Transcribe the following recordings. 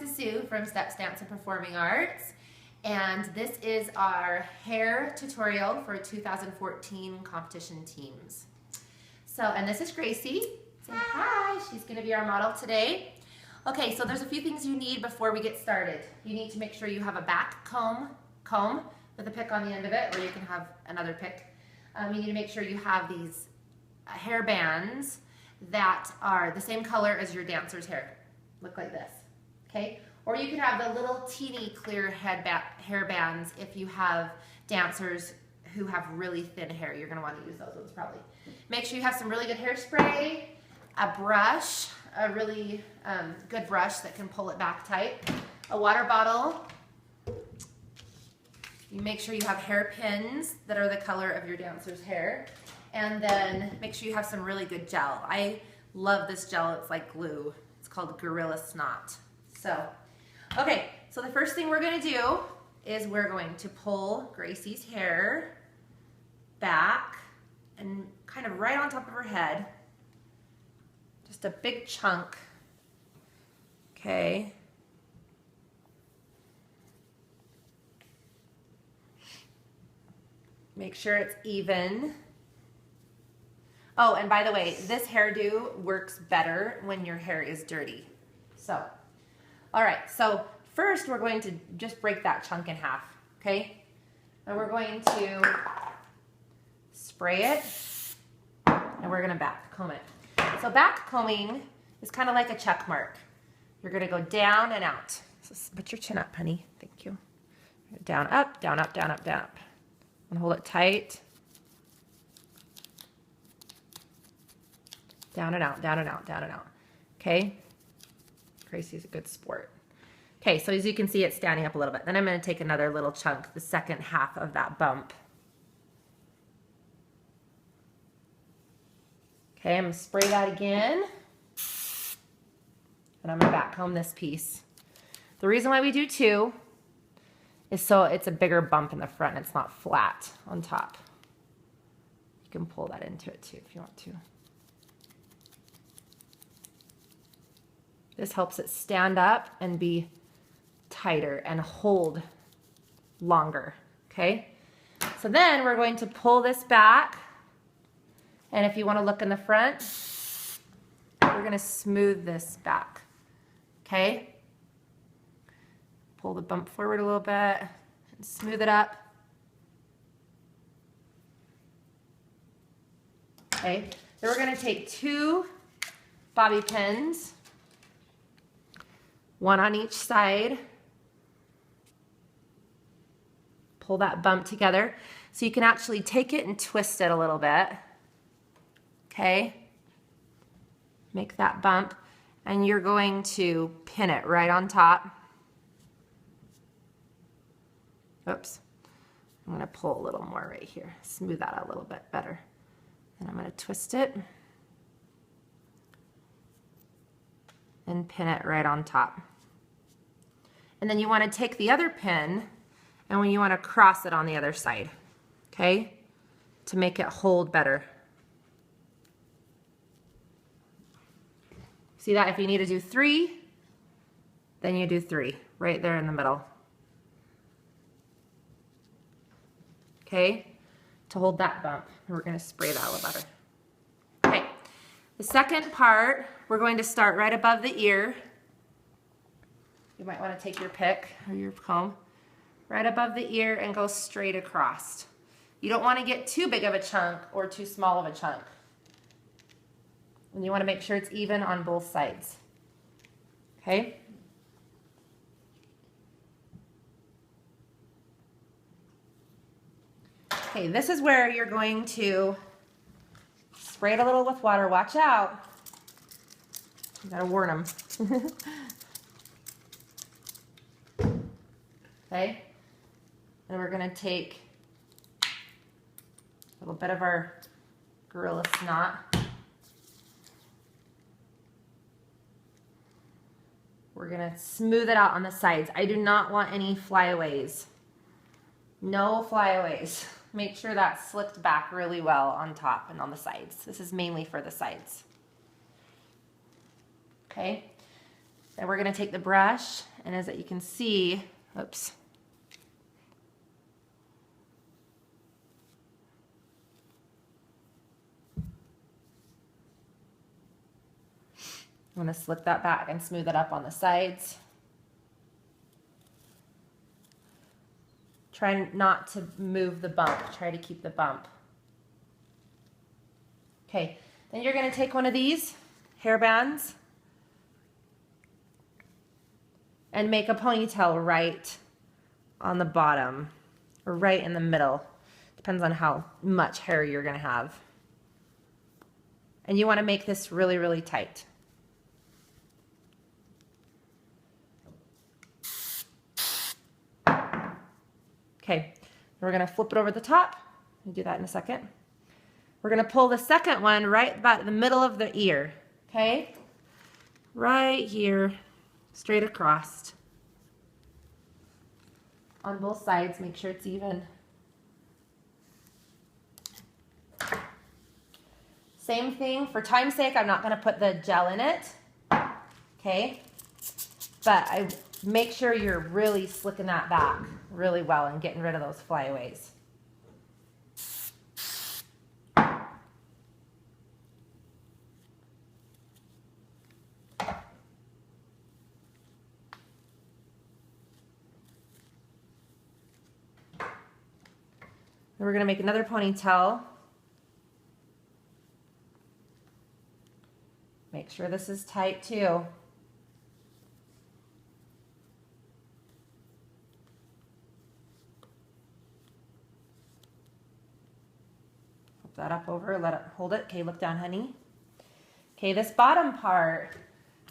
is Sue from Steps, Dance, and Performing Arts, and this is our hair tutorial for 2014 competition teams. So, and this is Gracie. Say hi. She's going to be our model today. Okay, so there's a few things you need before we get started. You need to make sure you have a back comb with a pick on the end of it, or you can have another pick. You need to make sure you have these hair bands that are the same color as your dancer's hair. Look like this, okay? Or you can have the little teeny clear hair bands if you have dancers who have really thin hair. You're gonna wanna use those ones probably. Make sure you have some really good hairspray, a brush, a really good brush that can pull it back tight, a water bottle. You make sure you have hairpins that are the color of your dancer's hair. And then make sure you have some really good gel. I love this gel, it's like glue. It's called Gorilla Snot. So, okay, so the first thing we're gonna do is we're going to pull Gracie's hair back and kind of right on top of her head. Just a big chunk, okay. Make sure it's even. Oh, and by the way, this hairdo works better when your hair is dirty. So, all right, so first we're going to just break that chunk in half, okay? And we're going to spray it, and we're gonna back comb it. So back combing is kind of like a check mark. You're gonna go down and out. So put your chin up, honey, thank you. Down, up, down, up, down, up, down, up. And hold it tight. Down and out, down and out, down and out. Okay? Gracie's a good sport. Okay, so as you can see, it's standing up a little bit. Then I'm going to take another little chunk, the second half of that bump. Okay, I'm going to spray that again. And I'm going to back comb this piece. The reason why we do two is so it's a bigger bump in the front and it's not flat on top. You can pull that into it too if you want to. This helps it stand up and be tighter and hold longer, okay? So then we're going to pull this back, and if you want to look in the front, we're going to smooth this back, okay? Pull the bump forward a little bit and smooth it up. Okay, then we're going to take two bobby pins, one on each side. Pull that bump together so you can actually take it and twist it a little bit. Okay? Make that bump, and you're going to pin it right on top. Oops. I'm going to pull a little more right here. Smooth that out a little bit better. And I'm going to twist it and pin it right on top. And then you want to take the other pin and when you want to cross it on the other side, okay, to make it hold better. See that? If you need to do three, then you do three right there in the middle. Okay, to hold that bump. And we're going to spray that a little better. Okay, the second part, we're going to start right above the ear. You might want to take your pick or your comb right above the ear and go straight across. You don't want to get too big of a chunk or too small of a chunk. And you want to make sure it's even on both sides. Okay? Okay, this is where you're going to spray it a little with water. Watch out. You gotta warn them. Okay, and we're going to take a little bit of our Gorilla Snot. We're going to smooth it out on the sides. I do not want any flyaways. No flyaways. Make sure that's slicked back really well on top and on the sides. This is mainly for the sides. Okay, then we're going to take the brush and as you can see, oops. I'm going to slick that back and smooth it up on the sides. Try not to move the bump. Try to keep the bump. Okay, then you're going to take one of these hair bands and make a ponytail right on the bottom or right in the middle. Depends on how much hair you're going to have. And you want to make this really, really tight. Okay, we're going to flip it over the top. We'll do that in a second. We're going to pull the second one right about the middle of the ear. Okay, right here, straight across. On both sides, make sure it's even. Same thing, for time's sake, I'm not going to put the gel in it. Okay, but I make sure you're really slicking that back really well and getting rid of those flyaways. Then we're going to make another ponytail. Make sure this is tight too. Flip that up over, let it hold it. Okay, look down, honey. Okay, this bottom part,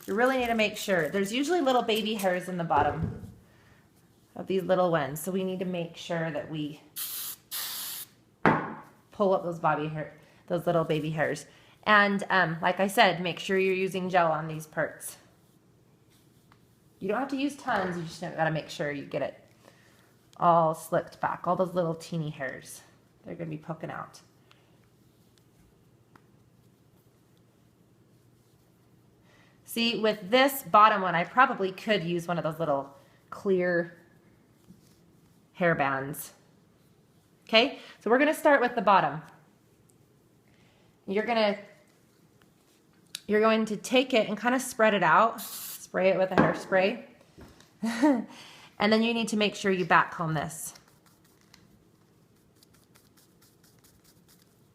you really need to make sure. There's usually little baby hairs in the bottom of these little ones, so we need to make sure that we pull up those little baby hairs. And like I said, make sure you're using gel on these parts. You don't have to use tons, you just got to make sure you get it all slicked back. All those little teeny hairs, they're going to be poking out. See, with this bottom one, I probably could use one of those little clear hair bands. Okay, so we're going to start with the bottom. You're going to take it and kind of spread it out. Spray it with a hairspray. And then you need to make sure you backcomb this.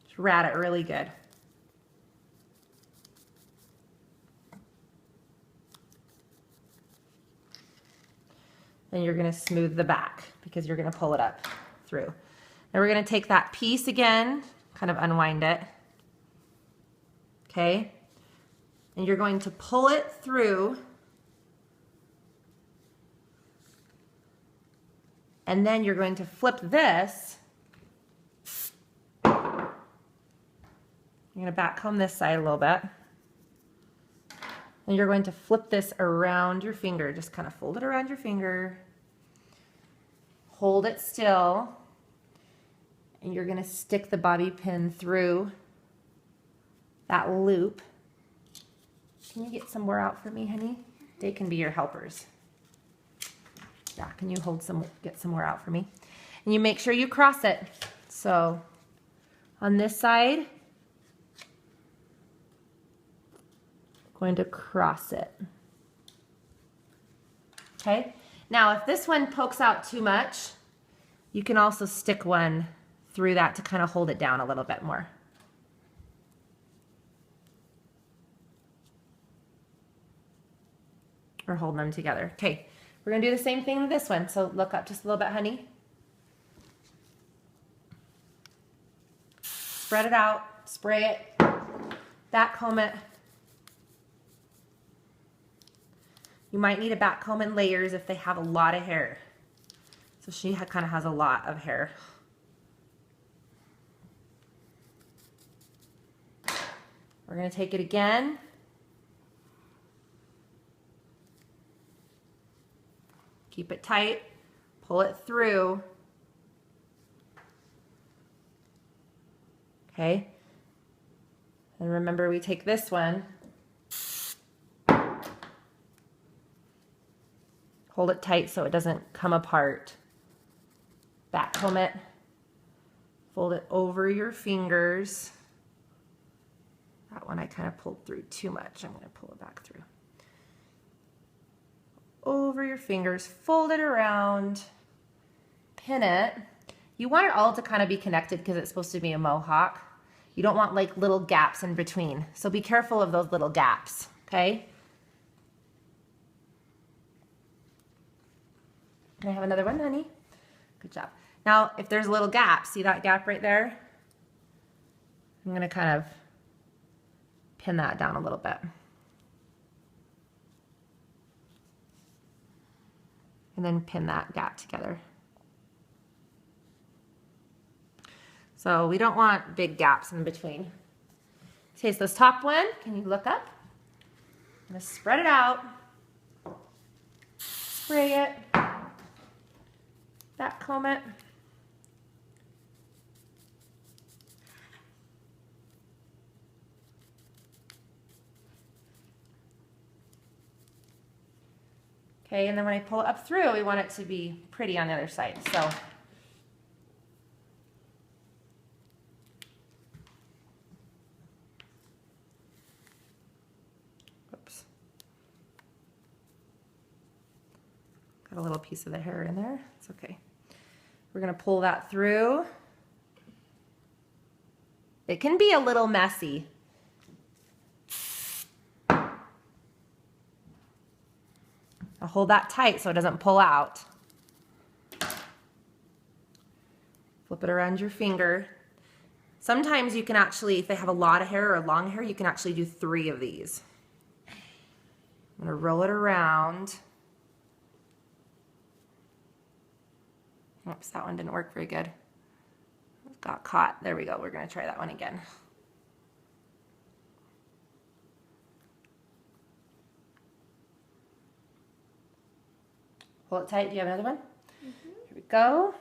Just rat it really good. Then you're going to smooth the back because you're going to pull it up through. Now we're going to take that piece again, kind of unwind it. Okay? And you're going to pull it through. And then you're going to flip this. You're going to backcomb this side a little bit. And you're going to flip this around your finger. Just kind of fold it around your finger. Hold it still. And you're going to stick the bobby pin through that loop. Can you get some more out for me, honey? They can be your helpers. Yeah, can you get some more out for me? And you make sure you cross it. So on this side, going to cross it. Okay, now if this one pokes out too much, you can also stick one through that to kind of hold it down a little bit more. Or holding them together. Okay, we're gonna do the same thing with this one. So look up just a little bit, honey. Spread it out, spray it, backcomb it. You might need a backcomb in layers if they have a lot of hair. So she kind of has a lot of hair. We're going to take it again. Keep it tight. Pull it through. Okay. And remember, we take this one. Hold it tight so it doesn't come apart. Back comb it. Fold it over your fingers. That one I kind of pulled through too much. I'm going to pull it back through. Over your fingers, fold it around, pin it. You want it all to kind of be connected because it's supposed to be a mohawk. You don't want like little gaps in between. So be careful of those little gaps, okay? Can I have another one, honey? Good job. Now, if there's a little gap, see that gap right there? I'm gonna kind of pin that down a little bit. And then pin that gap together. So we don't want big gaps in between. Okay, so this top one, can you look up? I'm gonna spread it out, spray it, back comb it. Okay, and then when I pull it up through, we want it to be pretty on the other side. So oops. Got a little piece of the hair in there. It's okay. We're gonna pull that through. It can be a little messy. I'll hold that tight so it doesn't pull out. Flip it around your finger. Sometimes you can actually, if they have a lot of hair or long hair, you can actually do 3 of these. I'm gonna roll it around. Oops, that one didn't work very good. Got caught. There we go. We're gonna try that one again. Hold it tight. Do you have another one? Here we go.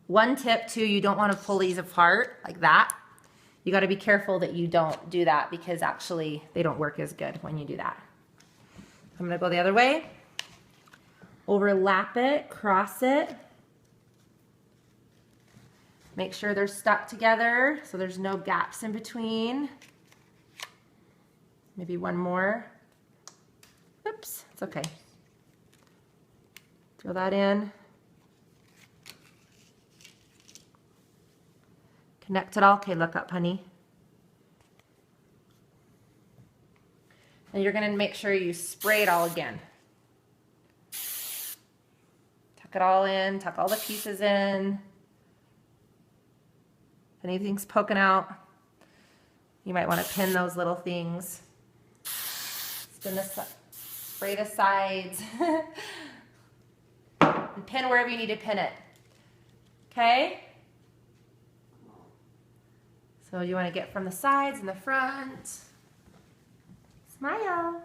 One tip too, you don't want to pull these apart like that. You got to be careful that you don't do that because actually they don't work as good when you do that. I'm going to go the other way. Overlap it, cross it. Make sure they're stuck together so there's no gaps in between. Maybe one more. Oops, it's okay. Throw that in. Connect it all. Okay, look up, honey. And you're going to make sure you spray it all again. Tuck it all in, tuck all the pieces in. If anything's poking out, you might want to pin those little things. Spin this up. Spray the sides. And pin wherever you need to pin it. Okay? So you want to get from the sides and the front. Smile.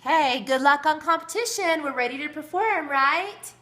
Okay, good luck on competition. We're ready to perform, right?